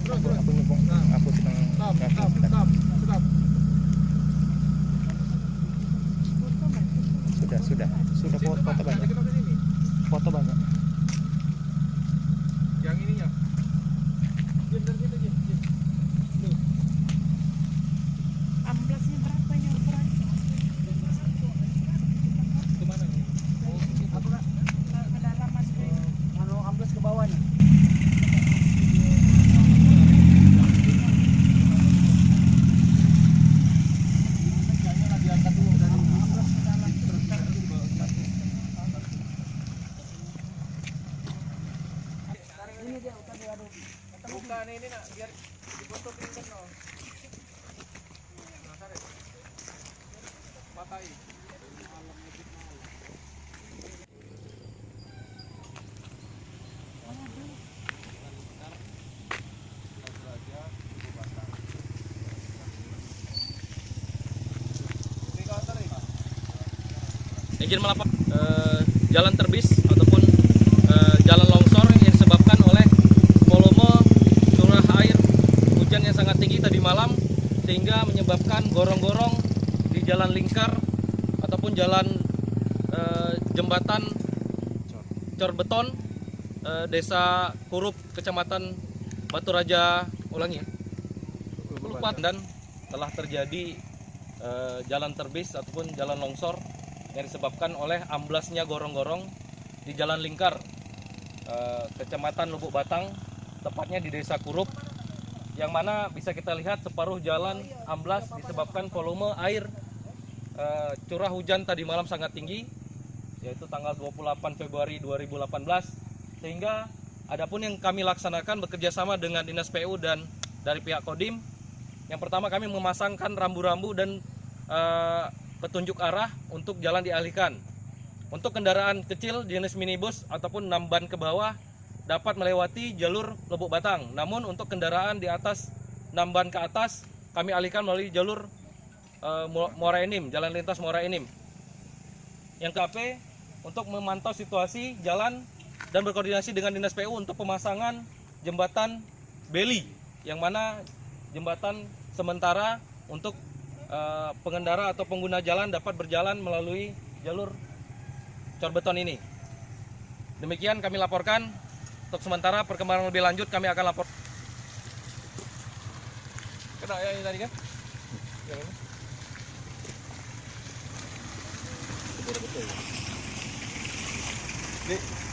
Aku nyumbang, aku sedang ngapung. Sudah foto banyak. Foto banyak. Yang ininya. Diam dari situ, diam. Nih. Amplasnya berapa yang ukuran? Itu mana nih? Oh, Apa kak? Ke dalam mas ke Amplas ke bawahnya. Ini dia udah diaduk. bukan ini nak biar difoto pinter no. Nah, tarik. Pakai. Izin melapor jalan terbis ataupun jalan longsor yang disebabkan oleh volume curah air hujan yang sangat tinggi tadi malam sehingga menyebabkan gorong-gorong di jalan lingkar ataupun jalan jembatan Cor Beton Desa Kurup Kecamatan Batu Raja Ulupat dan telah terjadi jalan terbis ataupun jalan longsor yang disebabkan oleh amblasnya gorong-gorong di jalan lingkar Kecamatan Lubuk Batang, tepatnya di Desa Kurup, yang mana bisa kita lihat separuh jalan amblas disebabkan volume air curah hujan tadi malam sangat tinggi, yaitu tanggal 28 Februari 2018, sehingga adapun yang kami laksanakan bekerjasama dengan Dinas PU dan dari pihak Kodim. Yang pertama kami memasangkan rambu-rambu dan petunjuk arah untuk jalan dialihkan. Untuk kendaraan kecil jenis minibus ataupun 6 ban ke bawah dapat melewati jalur Lubuk Batang. Namun untuk kendaraan di atas 6 ban ke atas kami alihkan melalui jalur Muara Enim, jalan lintas Muara Enim. Yang KP untuk memantau situasi jalan dan berkoordinasi dengan Dinas PU untuk pemasangan jembatan Beli, yang mana jembatan sementara untuk pengendara atau pengguna jalan dapat berjalan melalui jalur Cor Beton ini. Demikian kami laporkan. Untuk sementara perkembangan lebih lanjut kami akan lapor. Kena ya ini tadi kan? Yang ini. Betul.